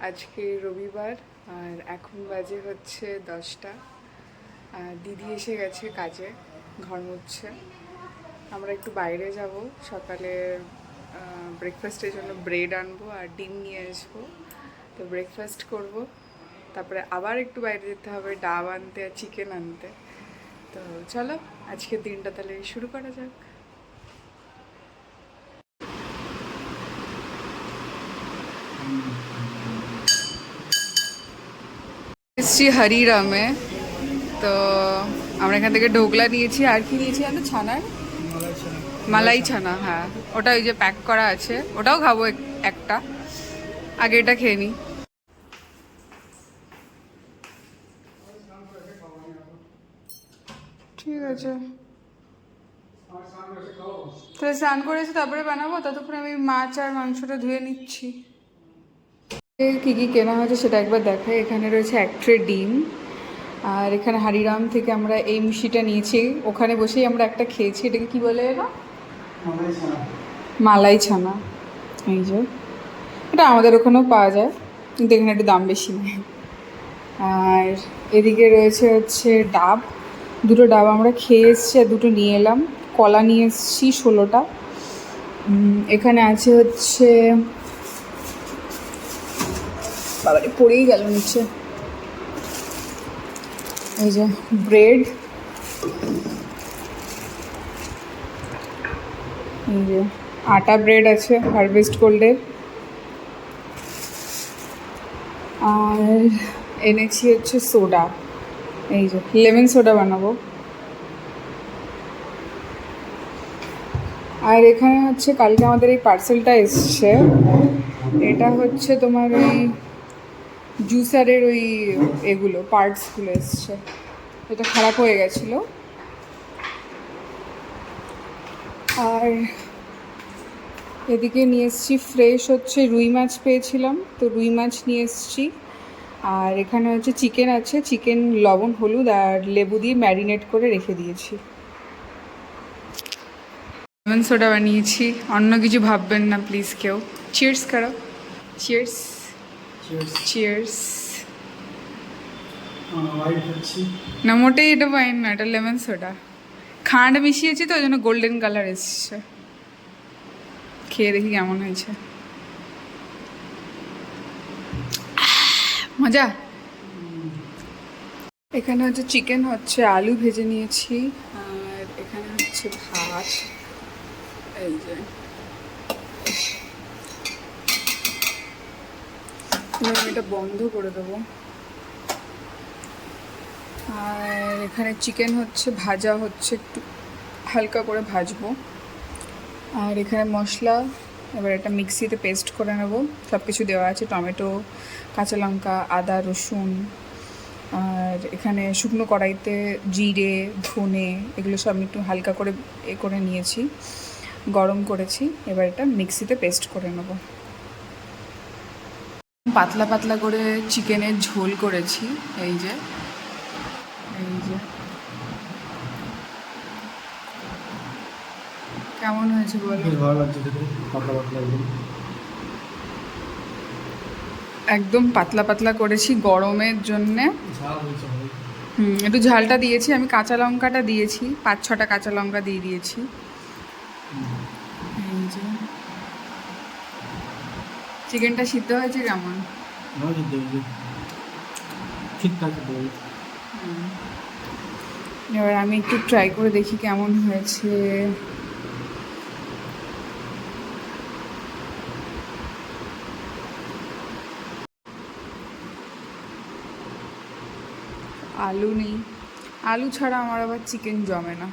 আজকে রবিবার আর এখন বাজে হচ্ছে 10টা। দিদি এসে গেছে কাজে, ঘর মুছছে। আমরা একটু বাইরে যাব, সকালে ব্রেকফাস্টের জন্য ব্রেড আনবো আর ডিম নিয়ে আসবো। তো ব্রেকফাস্ট করব, তারপরে আবার একটু বাইরে যেতে হবে ডাব আনতে আর চিকেন আনতে। তো চলো আজকের দিনটা তাহলে শুরু করা যাক। এসছি হরিরামে। তো আমরা এখান থেকে ঢোকলা নিয়েছি, আর কি নিয়েছি জানো? ছানার মালাই ছানা। হ্যাঁ, ওটা ওই যে প্যাক করা আছে, ওটাও খাবো একটা। আগে এটা খেয়ে নিই। ঠিক আছে, তাহলে স্নান করেছি তারপরে বানাবো। ততক্ষণ আমি মাছ আর মাংসটা ধুয়ে নিচ্ছি। কি কি কেনা হয়েছে সেটা একবার দেখাই। এখানে রয়েছে এক ট্রে ডিম, আর এখানে হারিরাম থেকে আমরা এই মিষ্টিটা নিয়েছি। ওখানে বসেই আমরা একটা খেয়েছি। এটাকে কি বলে না? মালাই ছানা। এই যে এটা আমাদের ওখানেও পাওয়া যায়, কিন্তু এখানে একটু দাম বেশি নেয়। আর এদিকে রয়েছে হচ্ছে ডাব। দুটো ডাব আমরা খেয়ে এসছি আর দুটো নিয়ে এলাম। কলা নিয়ে এসছি 16টা। এখানে আছে হচ্ছে, বাবারে পড়েই গেল নিচে, এই যে ব্রেড, এই যে আটা ব্রেড আছে হারভেস্ট গোল্ডের। আর এনেছি হচ্ছে সোডা, এই যে লেমন সোডা বানাবো। আর এখানে হচ্ছে কালকে আমাদের এই পার্সেলটা এসছে। এটা হচ্ছে তোমার ওই জুসারের ওই এগুলো পার্টসগুলো এসছে। এটা খারাপ হয়ে গেছিলো। আর এদিকে নিয়ে এসছি ফ্রেশ হচ্ছে রুই মাছ পেয়েছিলাম, তো রুই মাছ নিয়ে এসছি। আর এখানে হচ্ছে চিকেন আছে, চিকেন লবণ হলুদ আর লেবু দিয়ে ম্যারিনেট করে রেখে দিয়েছি। লেমন সোডা বানিয়েছি, অন্য কিছু ভাববেন না প্লিজ কেউ। চিয়ার্স করো, চিয়ার্স চিয়ার্স। না মোটেই এটা পাইন না, এটা লেমন সোডা। খান্ড মিশিয়েছি তো ওই জন্য গোল্ডেন কালার এসছে। খেয়ে দেখি কেমন হয়েছে। মজা। এখানে হচ্ছে চিকেন হচ্ছে, আলু ভেজে নিয়েছি। আর এখানে হচ্ছে ভাত, এই যে এটা বন্ধ করে দেবো। আর এখানে চিকেন হচ্ছে ভাজা হচ্ছে, একটু হালকা করে ভাজবো। আর এখানে মশলা, এবার এটা মিক্সিতে পেস্ট করে নেব। সব কিছু দেওয়া আছে, টমেটো, কাঁচা লঙ্কা, আদা, রসুন। আর এখানে শুকনো কড়াইতে জিরে, ধনে এগুলো সব একটু হালকা করে করে নিয়েছি, গরম করেছি। এবার এটা মিক্সিতে পেস্ট করে নেব। পাতলা পাতলা করে চিকেনের ঝোল করেছি, এই যে এই যে কেমন হয়েছে বলো? ভালো লাগছে খেতে, পাতলা পাতলা একদম পাতলা পাতলা করেছি গরমের জন্যে। একটু ঝালটা দিয়েছি আমি, কাঁচা লঙ্কাটা দিয়েছি, 5-6টা কাঁচা লঙ্কা দিয়ে দিয়েছি। এই যে চিকেনটা সিদ্ধ হয়েছে কেমন? এবার আমি একটু ট্রাই করে দেখি কেমন হয়েছে। আলু নেই, আলু ছাড়া আমার আবার চিকেন জমে না।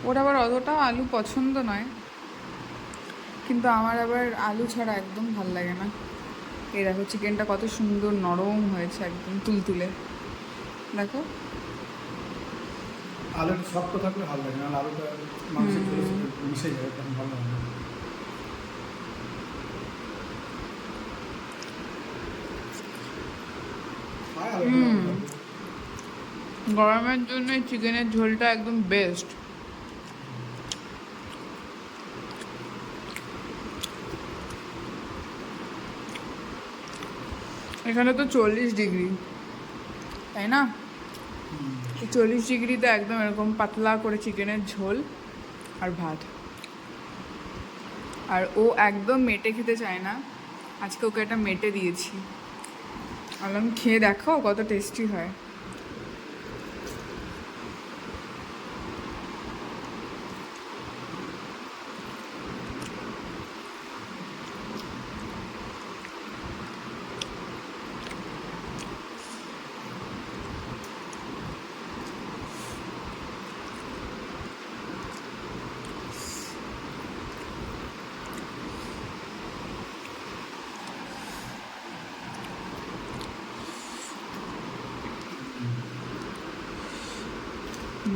ওর আবার অতটাও আলু পছন্দ নয়, কিন্তু আমার আবার আলু ছাড়া একদম ভাল লাগে না। এই দেখো চিকেনটা কত সুন্দর নরম হয়েছে, একদম তুলতুলে। দেখো আলুটা শক্ত থাকলে ভালো লাগে না, আলুটা মাংসের সাথে মিশে যায়, তখন ভালো লাগে। গরমের জন্য চিকেনের ঝোলটা একদম বেস্ট। এখানে তো 40 ডিগ্রি, তাই না? 40 ডিগ্রিতে একদম এরকম পাতলা করে চিকেনের ঝোল আর ভাত। আর ও একদম মেটে খেতে চায় না, আজকে ওকে একটা মেটে দিয়েছি। বললাম খেয়ে দেখো কত টেস্টি হয়।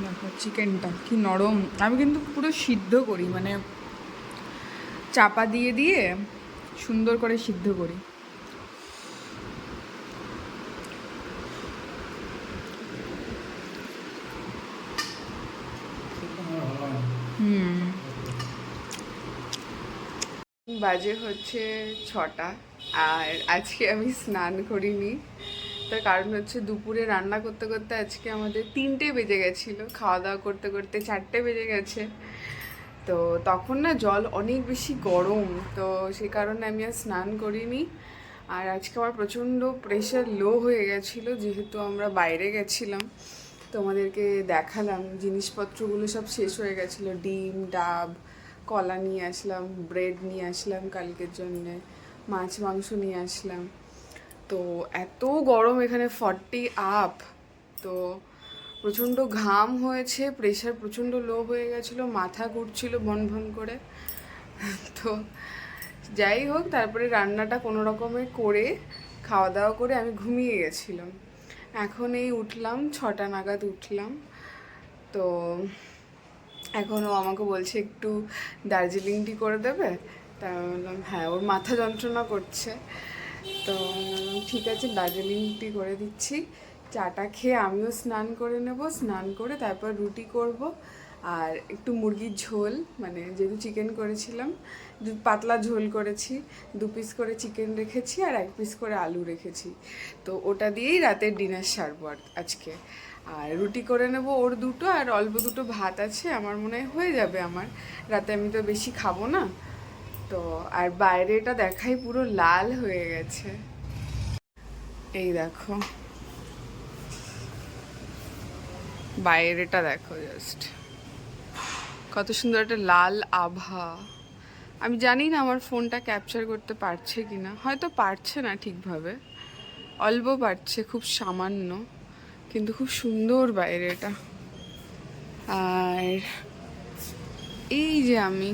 দেখো চিকেনটা কি নরম। আমি কিন্তু পুরো সিদ্ধ করি, মানে চাপা দিয়ে দিয়ে সুন্দর করে সিদ্ধ করি। বাজে হচ্ছে 6টা, আর আজকে আমি স্নান করিনি। তার কারণ হচ্ছে দুপুরে রান্না করতে করতে আজকে আমাদের 3টে বেজে গেছিলো, খাওয়া দাওয়া করতে করতে 4টে বেজে গেছে। তো তখন না জল অনেক বেশি গরম, তো সেই কারণে আমি আর স্নান করিনি। আর আজকে আমার প্রচণ্ড প্রেশার লো হয়ে গেছিলো, যেহেতু আমরা বাইরে গেছিলাম। তোমাদেরকে দেখালাম জিনিসপত্রগুলো সব শেষ হয়ে গেছিলো, ডিম ডাব কলা নিয়ে আসলাম, ব্রেড নিয়ে আসলাম কালকের জন্যে, মাছ মাংস নিয়ে আসলাম। তো এত গরম এখানে 40 আপ, তো প্রচণ্ড ঘাম হয়েছে, প্রেশার প্রচণ্ড লো হয়ে গেছিলো, মাথা ঘুরছিল ভন ভন করে। তো যাই হোক, তারপরে রান্নাটা কোনো রকমে করে খাওয়া দাওয়া করে আমি ঘুমিয়ে গেছিলাম। এখন এই উঠলাম, 6টা নাগাদ উঠলাম। তো এখনও আমাকে বলছে একটু দার্জিলিং টি করে দেবে। তা বললাম হ্যাঁ, ওর মাথা যন্ত্রণা করছে। তো ঠিক আছে, দার্জিলিং টি করে দিচ্ছি। চাটা খেয়ে আমিও স্নান করে নেব, স্নান করে তারপর রুটি করব। আর একটু মুরগির ঝোল, মানে যেহেতু চিকেন করেছিলাম, পাতলা ঝোল করেছি, 2 পিস করে চিকেন রেখেছি আর 1 পিস করে আলু রেখেছি। তো ওটা দিয়েই রাতের ডিনার সারবো আজকে। আর রুটি করে নেব ওর 2টো, আর অল্প 2টো ভাত আছে, আমার মনে হয় হয়ে যাবে আমার রাতে, আমি তো বেশি খাবো না। তো আর বাইরেটা দেখাই পুরো লাল হয়ে গেছে, এই দেখো বাইরেটা দেখো, জাস্ট কত সুন্দর একটা লাল আভা। আমি জানি না আমার ফোনটা ক্যাপচার করতে পারছে কি না, হয়তো পারছে না ঠিকভাবে, অল্প পারছে, খুব সামান্য, কিন্তু খুব সুন্দর বাইরেটা। আর এই যে আমি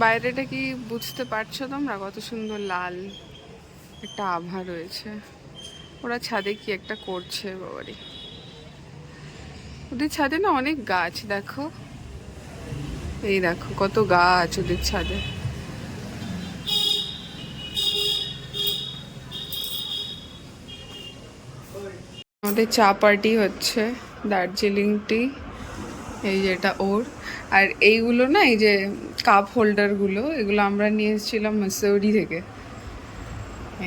বাইরেটা কি বুঝতে পারছো তোমরা, কত সুন্দর লাল একটা আভা রয়েছে। ওরা ছাদে কি একটা করছে বাবারি, ওদের ছাদে না অনেক গাছ, দেখো এই দেখো কত গাছ ওদের ছাদে। আমাদের চা পার্টি হচ্ছে, দার্জিলিং টি, এই যেটা ওর। আর এইগুলো না, এই যে কাপ হোল্ডারগুলো, এগুলো আমরা নিয়ে এসেছিলাম মসৌরি থেকে।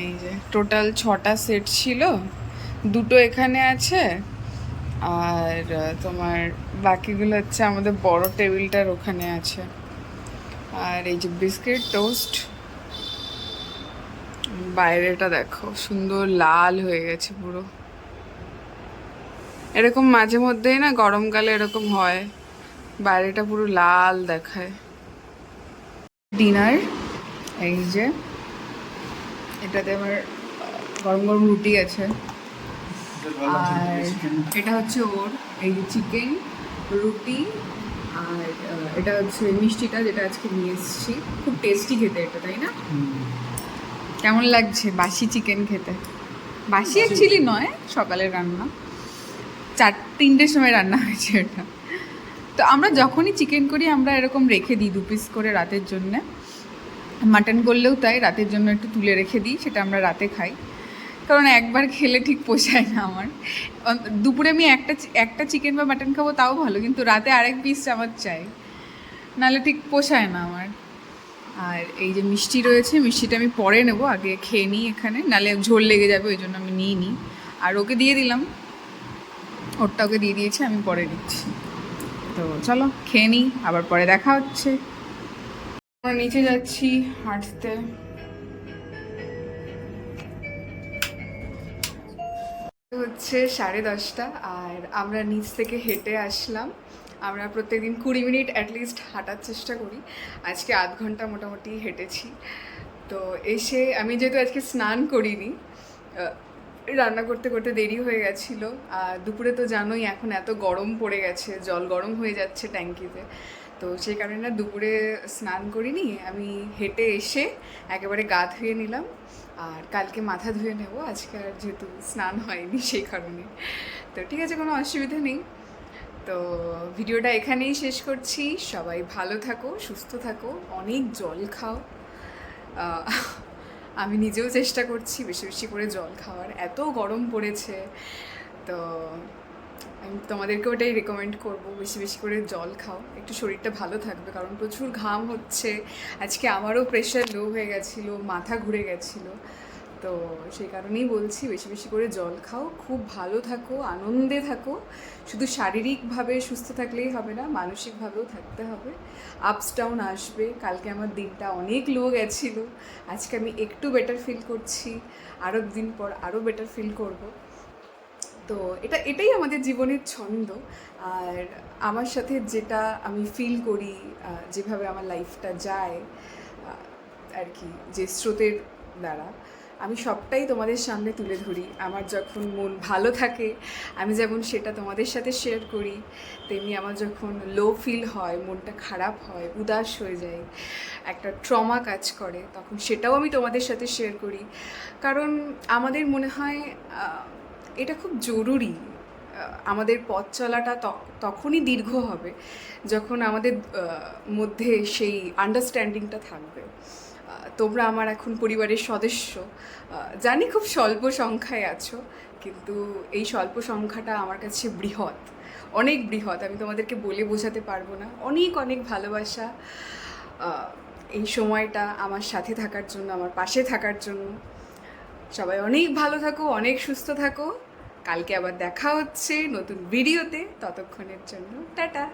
এই যে টোটাল 6টা সেট ছিল, 2টো এখানে আছে, আর তোমার বাকিগুলো হচ্ছে আমাদের বড় টেবিলটার ওখানে আছে। আর এই যে বিস্কিট টোস্ট, বাইরেটা দেখো সুন্দর লাল হয়ে গেছে পুরো। এরকম মাঝে মধ্যেই না গরমকালে এরকম হয়, বাইরেটা পুরো লাল দেখায়। ডিনার, এই যে এটাতে আমার গরম গরম রুটি আছে, আর এটা হচ্ছে ওর, এই যে চিকেন, রুটি, আর এটা হচ্ছে মিষ্টিটা যেটা আজকে নিয়ে এসেছি। খুব টেস্টি খেতে এটা, তাই না? কেমন লাগছে বাসি চিকেন খেতে? বাসি অ্যাকচুয়ালি নয়, সকালের রান্না, 3টের সময় রান্না হয়েছে এটা। তো আমরা যখনই চিকেন করি আমরা এরকম রেখে দিই 2 পিস করে রাতের জন্যে। মাটন করলেও তাই, রাতের জন্য একটু তুলে রেখে দিই, সেটা আমরা রাতে খাই। কারণ একবার খেলে ঠিক পোষায় না আমার। দুপুরে আমি একটা চিকেন বা মাটন খাবো তাও ভালো, কিন্তু রাতে আরেক পিস আমার চাই, নাহলে ঠিক পোষায় না আমার। আর এই যে মিষ্টি রয়েছে, মিষ্টিটা আমি পরে নেব, আগে খেয়ে নিই এখানে, নাহলে ঝোল লেগে যাবে, ওই জন্য আমি নিই নি। আর ওকে দিয়ে দিলাম, ওরটা ওকে দিয়ে দিয়েছি, আমি পরে নিচ্ছি। তো চলো খেয়ে নিই, আবার পরে দেখা হচ্ছে। আমরা নিচে যাচ্ছি হাঁটতে। হচ্ছে 10:30 আর আমরা নিচ থেকে হেঁটে আসলাম। আমরা প্রত্যেকদিন 20 মিনিট অ্যাটলিস্ট হাঁটার চেষ্টা করি, আজকে আধ ঘন্টা মোটামুটি হেঁটেছি। তো এসে আমি যেহেতু আজকে স্নান করিনি, রান্না করতে করতে দেরি হয়ে গেছিলো। আর দুপুরে তো জানোই এখন এত গরম পড়ে গেছে, জল গরম হয়ে যাচ্ছে ট্যাঙ্কিতে, তো সেই কারণে না দুপুরে স্নান করিনি। আমি হেঁটে এসে একেবারে গা ধুয়ে নিলাম, আর কালকে মাথা ধুয়ে নেব, আজকে আর যেহেতু স্নান হয়নি সেই কারণে। তো ঠিক আছে, কোনো অসুবিধা নেই। তো ভিডিওটা এখানেই শেষ করছি। সবাই ভালো থাকো, সুস্থ থাকো, অনেক জল খাও। আমি নিজেও চেষ্টা করছি বেশি বেশি করে জল খাওয়ার, এত গরম পড়েছে। তো আমি তোমাদেরকে ওটাই রেকমেন্ড করবো, বেশি বেশি করে জল খাও, একটু শরীরটা ভালো থাকবে, কারণ প্রচুর ঘাম হচ্ছে। আজকে আমারও প্রেশার লো হয়ে গেছিলো, মাথা ঘুরে গেছিলো, তো সেই কারণেই বলছি বেশি বেশি করে জল খাও, খুব ভালো থাকো, আনন্দে থাকো। শুধু শারীরিকভাবে সুস্থ থাকলেই হবে না, মানসিকভাবেও থাকতে হবে। আপস ডাউন আসবে। কালকে আমার দিনটা অনেক লো গেছিলো, আজকে আমি একটু বেটার ফিল করছি, আরও দিন পর আরও বেটার ফিল করব। তো এটাই আমাদের জীবনের ছন্দ। আর আমার সাথে যেটা আমি ফিল করি, যেভাবে আমার লাইফটা যায় আর কি, যে স্রোতের দ্বারা, আমি সবটাই তোমাদের সামনে তুলে ধরি। আমার যখন মন ভালো থাকে আমি যেমন সেটা তোমাদের সাথে শেয়ার করি, তেমনি আমার যখন লো ফিল হয়, মনটা খারাপ হয়, উদাস হয়ে যায়, একটা ট্রমা কাজ করে, তখন সেটাও আমি তোমাদের সাথে শেয়ার করি। কারণ আমাদের মনে হয় এটা খুব জরুরি। আমাদের পথ চলাটা তখনই দীর্ঘ হবে যখন আমাদের মধ্যে সেই আন্ডারস্ট্যান্ডিংটা থাকবে। তোমরা আমার এখন পরিবারের সদস্য, জানি খুব স্বল্প সংখ্যায় আছো, কিন্তু এই স্বল্প সংখ্যাটা আমার কাছে বৃহৎ, অনেক বৃহৎ। আমি তোমাদেরকে বলে বোঝাতে পারবো না। অনেক অনেক ভালোবাসা এই সময়টা আমার সাথে থাকার জন্য, আমার পাশে থাকার জন্য। সবাই অনেক ভালো থাকো, অনেক সুস্থ থাকো। কালকে আবার দেখা হচ্ছে নতুন ভিডিওতে, ততক্ষণের জন্য টাটা।